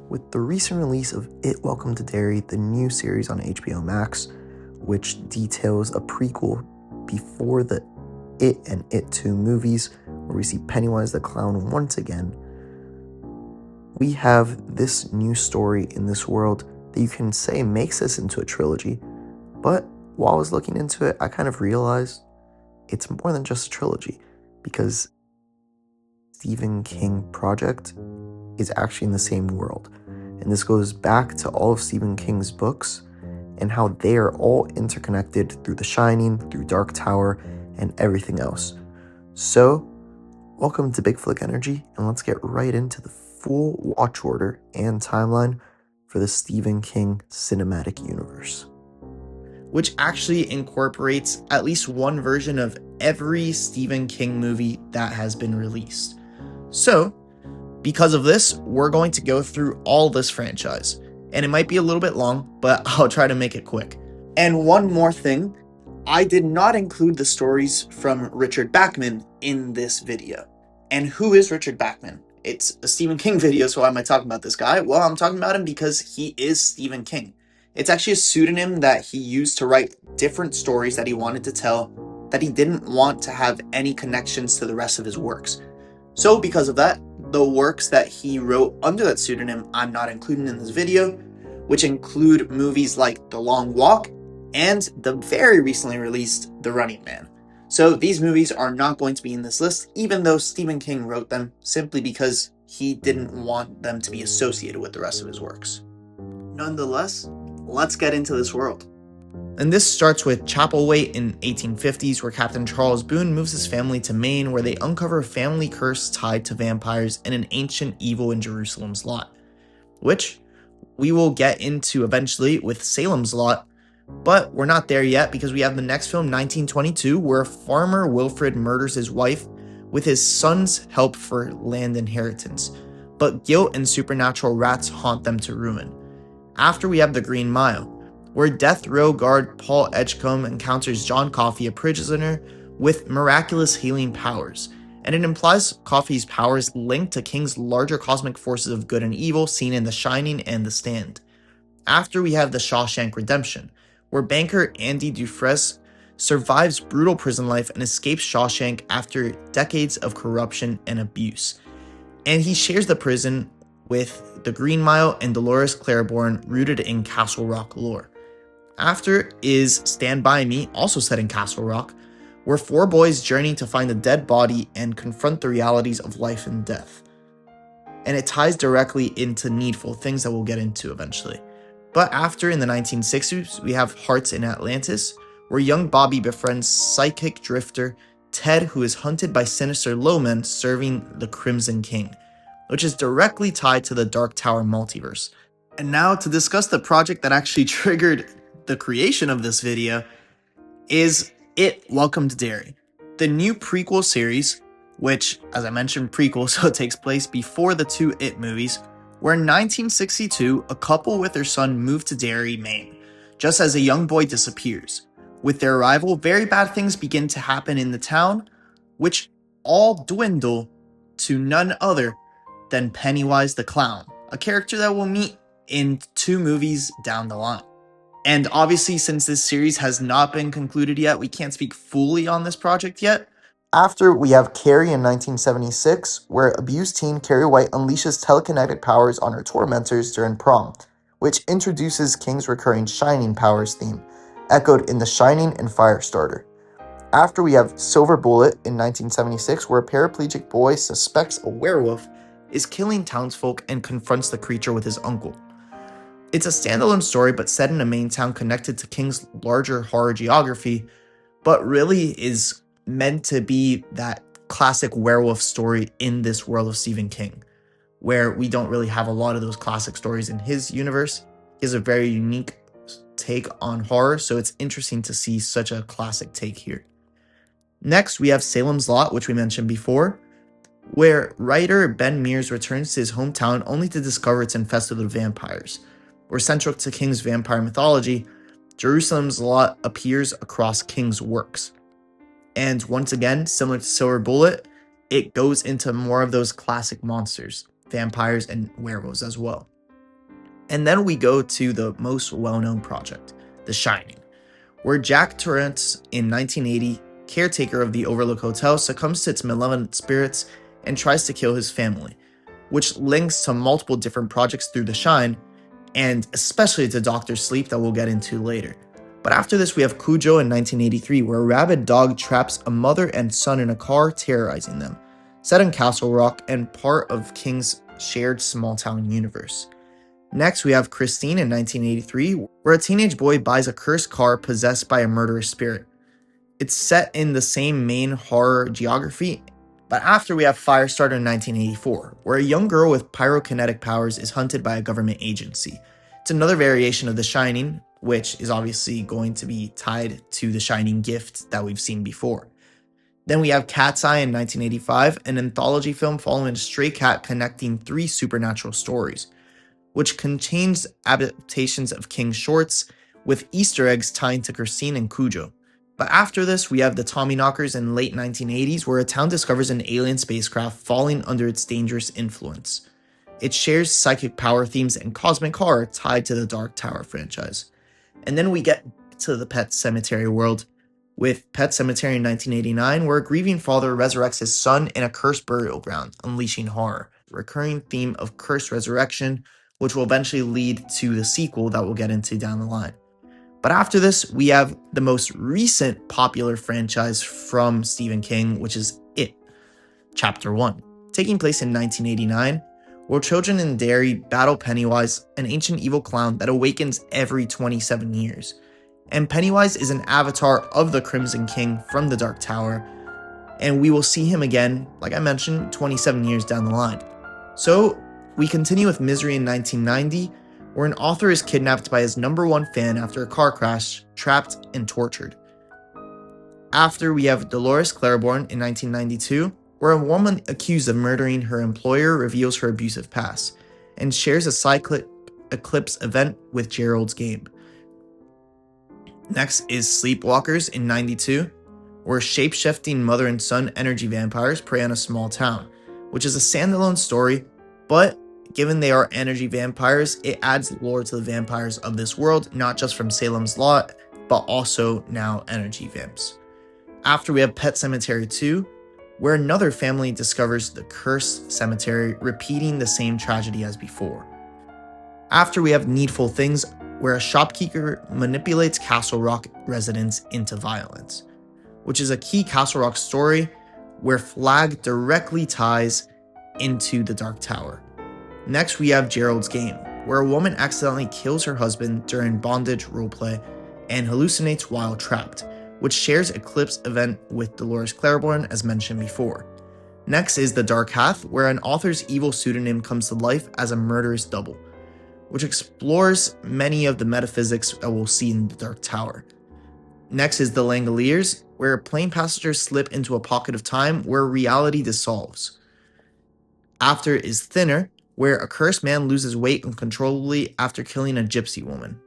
with the recent release of It Welcome to Derry, the new series on HBO Max, which details a prequel before the It and It 2 movies, where we see Pennywise the Clown once again. We have this new story in this world that you can say makes this into a trilogy, but while I was looking into it, I kind of realized it's more than just a trilogy, because Stephen King project is actually in the same world. And this goes back to all of Stephen King's books and how they are all interconnected through The Shining, through Dark Tower, and everything else. So, welcome to Big Flick Energy, and let's get right into the full watch order and timeline for the Stephen King cinematic universe, which actually incorporates at least one version of every Stephen King movie that has been released. So, because of this, we're going to go through all this franchise. And it might be a little bit long, but I'll try to make it quick. And one more thing, I did not include the stories from Richard Bachman in this video. And who is Richard Bachman? It's a Stephen King video, so why am I talking about this guy? Well, I'm talking about him because he is Stephen King. It's actually a pseudonym that he used to write different stories that he wanted to tell that he didn't want to have any connections to the rest of his works. So because of that, the works that he wrote under that pseudonym I'm not including in this video, which include movies like The Long Walk and the very recently released The Running Man. So these movies are not going to be in this list, even though Stephen King wrote them, simply because he didn't want them to be associated with the rest of his works. Nonetheless, let's get into this world. And this starts with Chapelwaite in 1850s, where Captain Charles Boone moves his family to Maine, where they uncover a family curse tied to vampires and an ancient evil in Jerusalem's Lot, which we will get into eventually with Salem's Lot, but we're not there yet because we have the next film, 1922, where farmer Wilfred murders his wife with his son's help for land inheritance, but guilt and supernatural rats haunt them to ruin. After we have The Green Mile, where death row guard Paul Edgecombe encounters John Coffey, a prisoner with miraculous healing powers, and it implies Coffey's powers linked to King's larger cosmic forces of good and evil seen in The Shining and The Stand. After we have The Shawshank Redemption, where banker Andy Dufresne survives brutal prison life and escapes Shawshank after decades of corruption and abuse, and he shares the prison with The Green Mile and Dolores Claiborne, rooted in Castle Rock lore. After is Stand By Me, also set in Castle Rock, where four boys journey to find a dead body and confront the realities of life and death. And it ties directly into Needful Things that we'll get into eventually. But after, in the 1960s, we have Hearts in Atlantis, where young Bobby befriends psychic drifter Ted, who is hunted by sinister lowmen serving the Crimson King, which is directly tied to the Dark Tower multiverse. And now to discuss the project that actually triggered the creation of this video is It Welcome to Derry, the new prequel series, which, as I mentioned, prequel, so it takes place before the two It movies, where in 1962, a couple with their son move to Derry, Maine, just as a young boy disappears. With their arrival, very bad things begin to happen in the town, which all dwindle to none other than Pennywise the Clown, a character that we'll meet in two movies down the line. And obviously, since this series has not been concluded yet, we can't speak fully on this project yet. After, we have Carrie in 1976, where abused teen Carrie White unleashes telekinetic powers on her tormentors during prom, which introduces King's recurring Shining powers theme, echoed in The Shining and Firestarter. After, we have Silver Bullet in 1976, where a paraplegic boy suspects a werewolf is killing townsfolk and confronts the creature with his uncle. It's a standalone story, but set in a Maine town connected to King's larger horror geography, but really is meant to be that classic werewolf story in this world of Stephen King, where we don't really have a lot of those classic stories in his universe. He has a very unique take on horror, so it's interesting to see such a classic take here. Next, we have Salem's Lot, which we mentioned before, where writer Ben Mears returns to his hometown only to discover it's infested with vampires. Where central to King's vampire mythology, Jerusalem's Lot appears across King's works. And once again, similar to Silver Bullet, it goes into more of those classic monsters, vampires and werewolves as well. And then we go to the most well-known project, The Shining, where Jack Torrance in 1980, caretaker of the Overlook Hotel, succumbs to its malevolent spirits and tries to kill his family, which links to multiple different projects through The Shine, and especially to Dr. Sleep that we'll get into later. But after this, we have Cujo in 1983, where a rabid dog traps a mother and son in a car, terrorizing them, set in Castle Rock and part of King's shared small-town universe. Next, we have Christine in 1983, where a teenage boy buys a cursed car possessed by a murderous spirit. It's set in the same main horror geography, but after we have Firestarter in 1984, where a young girl with pyrokinetic powers is hunted by a government agency. It's another variation of The Shining, which is obviously going to be tied to The Shining gift that we've seen before. Then we have Cat's Eye in 1985, an anthology film following a stray cat connecting 3 supernatural stories, which contains adaptations of King's shorts, with Easter eggs tying to Christine and Cujo. But after this, we have the Tommyknockers in late 1980s, where a town discovers an alien spacecraft falling under its dangerous influence. It shares psychic power themes and cosmic horror tied to the Dark Tower franchise. And then we get to the Pet Sematary world, with Pet Sematary in 1989, where a grieving father resurrects his son in a cursed burial ground, unleashing horror. Recurring theme of cursed resurrection, which will eventually lead to the sequel that we'll get into down the line. But after this, we have the most recent popular franchise from Stephen King, which is It, Chapter 1, taking place in 1989, where children in Derry battle Pennywise, an ancient evil clown that awakens every 27 years. And Pennywise is an avatar of the Crimson King from the Dark Tower, and we will see him again, like I mentioned, 27 years down the line. So, we continue with Misery in 1990, where an author is kidnapped by his #1 fan after a car crash, trapped and tortured. After, we have Dolores Claiborne in 1992, where a woman accused of murdering her employer reveals her abusive past, and shares a cyclic eclipse event with Gerald's game. Next is Sleepwalkers in 92, where shape-shifting mother and son energy vampires prey on a small town, which is a standalone story, but given they are energy vampires, it adds lore to the vampires of this world, not just from Salem's Lot, but also now energy vamps. After, we have Pet Sematary 2, where another family discovers the cursed cemetery, repeating the same tragedy as before. After, we have Needful Things, where a shopkeeper manipulates Castle Rock residents into violence, which is a key Castle Rock story where Flag directly ties into the Dark Tower. Next, we have Gerald's Game, where a woman accidentally kills her husband during bondage roleplay and hallucinates while trapped, which shares Eclipse event with Dolores Claiborne as mentioned before. Next is The Dark Hath, where an author's evil pseudonym comes to life as a murderous double, which explores many of the metaphysics that we'll see in the Dark Tower. Next is The Langoliers, where plane passengers slip into a pocket of time where reality dissolves. After is Thinner, where a cursed man loses weight uncontrollably after killing a gypsy woman.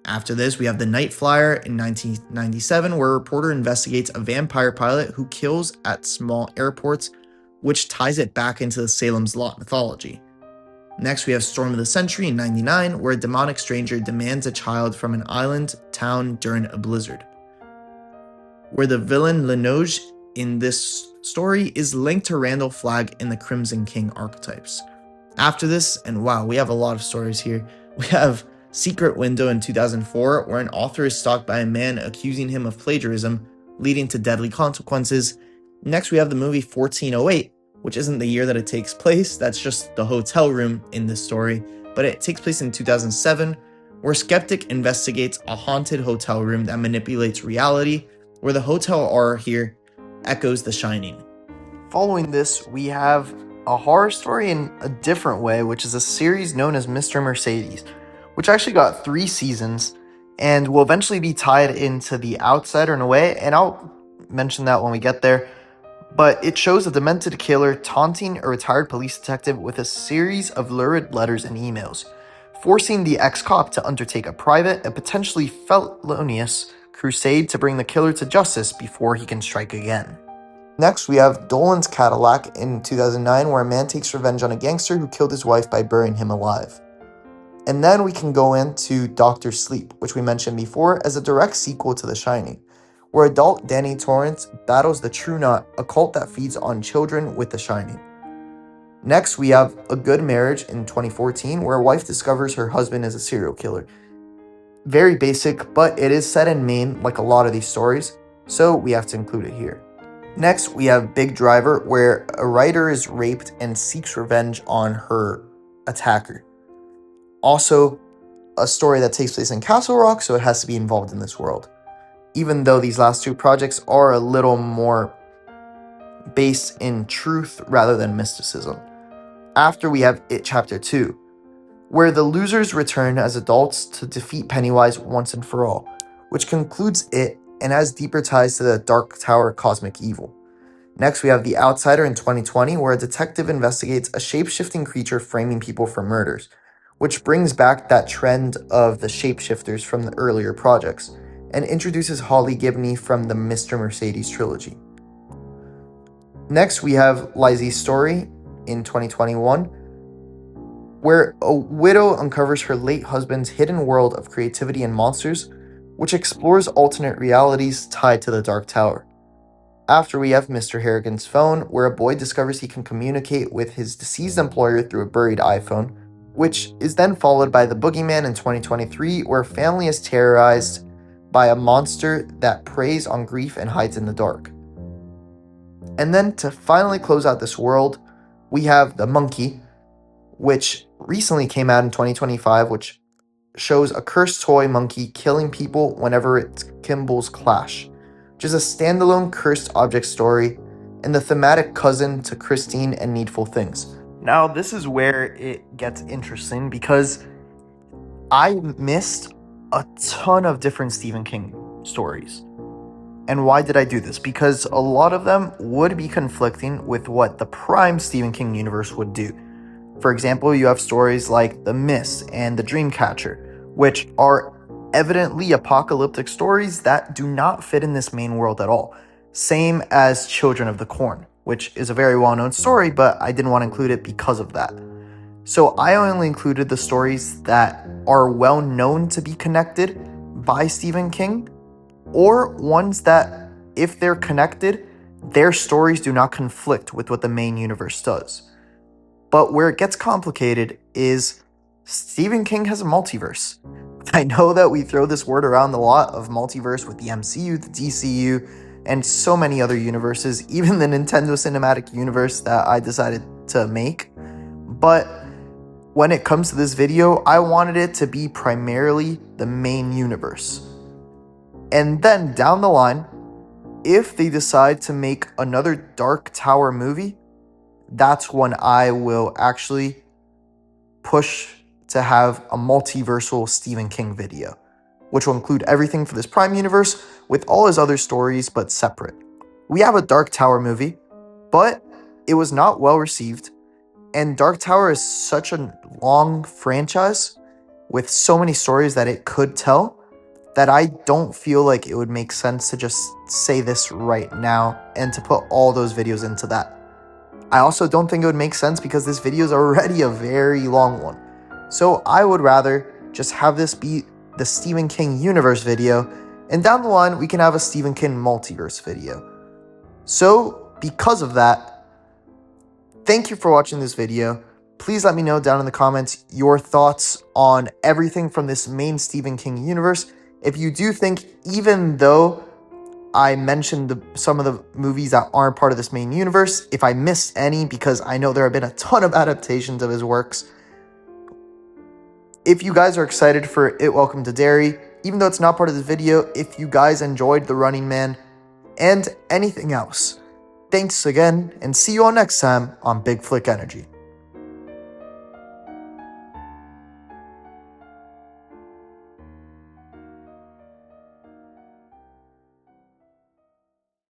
After this, we have The Night Flier in 1997, where a reporter investigates a vampire pilot who kills at small airports, which ties it back into the Salem's Lot mythology. Next, we have Storm of the Century in 99, where a demonic stranger demands a child from an island town during a blizzard, where the villain Linoge in this story is linked to Randall Flagg in the Crimson King archetypes. After this, and wow, we have a lot of stories here, we have Secret Window in 2004, where an author is stalked by a man accusing him of plagiarism, leading to deadly consequences. Next, we have the movie 1408, which isn't the year that it takes place, that's just the hotel room in this story, but it takes place in 2007, where Skeptic investigates a haunted hotel room that manipulates reality, where the hotel aura here echoes The Shining. Following this, we have a horror story in a different way, which is a series known as Mr. Mercedes, which actually got 3 seasons and will eventually be tied into The Outsider in a way, and I'll mention that when we get there. But it shows a demented killer taunting a retired police detective with a series of lurid letters and emails, forcing the ex-cop to undertake a private and potentially felonious crusade to bring the killer to justice before he can strike again. Next, we have Dolan's Cadillac in 2009, where a man takes revenge on a gangster who killed his wife by burying him alive. And then we can go into Doctor Sleep, which we mentioned before as a direct sequel to The Shining, where adult Danny Torrance battles the True Knot, a cult that feeds on children with The Shining. Next, we have A Good Marriage in 2014, where a wife discovers her husband is a serial killer. Very basic, but it is set in Maine like a lot of these stories, so we have to include it here. Next, we have Big Driver, where a writer is raped and seeks revenge on her attacker. Also, a story that takes place in Castle Rock, so it has to be involved in this world. Even though these last two projects are a little more based in truth rather than mysticism. After we have It Chapter 2, where the losers return as adults to defeat Pennywise once and for all, which concludes It and has deeper ties to the Dark Tower cosmic evil. Next, we have The Outsider in 2020, where a detective investigates a shape-shifting creature framing people for murders, which brings back that trend of the shapeshifters from the earlier projects, and introduces Holly Gibney from the Mr. Mercedes trilogy. Next, we have Lizzie's Story in 2021, where a widow uncovers her late husband's hidden world of creativity and monsters, which explores alternate realities tied to the Dark Tower. After, we have Mr. Harrigan's Phone, where a boy discovers he can communicate with his deceased employer through a buried iPhone, which is then followed by The Boogeyman in 2023, where a family is terrorized by a monster that preys on grief and hides in the dark. And then to finally close out this world, we have The Monkey, which recently came out in 2025, which shows a cursed toy monkey killing people whenever its Kimballs clash, which is a standalone cursed object story and the thematic cousin to Christine and Needful Things. Now, this is where it gets interesting because I missed a ton of different Stephen King stories. And why did I do this? Because a lot of them would be conflicting with what the prime Stephen King universe would do. For example, you have stories like The Mist and The Dreamcatcher, which are evidently apocalyptic stories that do not fit in this main world at all. Same as Children of the Corn, which is a very well-known story, but I didn't want to include it because of that. So I only included the stories that are well known to be connected by Stephen King, or ones that, if they're connected, their stories do not conflict with what the main universe does. But where it gets complicated is Stephen King has a multiverse. I know that we throw this word around a lot of multiverse with the MCU, the DCU, and so many other universes, even the Nintendo Cinematic Universe that I decided to make. But when it comes to this video, I wanted it to be primarily the main universe. And then down the line, if they decide to make another Dark Tower movie, that's when I will actually push to have a multiversal Stephen King video, which will include everything for this Prime universe with all his other stories, but separate. We have a Dark Tower movie, but it was not well received, and Dark Tower is such a long franchise with so many stories that it could tell that I don't feel like it would make sense to just say this right now and to put all those videos into that. I also don't think it would make sense because this video is already a very long one. So I would rather just have this be the Stephen King universe video, and down the line we can have a Stephen King multiverse video. So because of that, thank you for watching this video. Please let me know down in the comments your thoughts on everything from this main Stephen King universe. If you do think, even though I mentioned some of the movies that aren't part of this main universe, if I missed any, because I know there have been a ton of adaptations of his works. If you guys are excited for It Welcome to Derry, even though it's not part of this video, if you guys enjoyed The Running Man and anything else. Thanks again, and see you all next time on Big Flick Energy.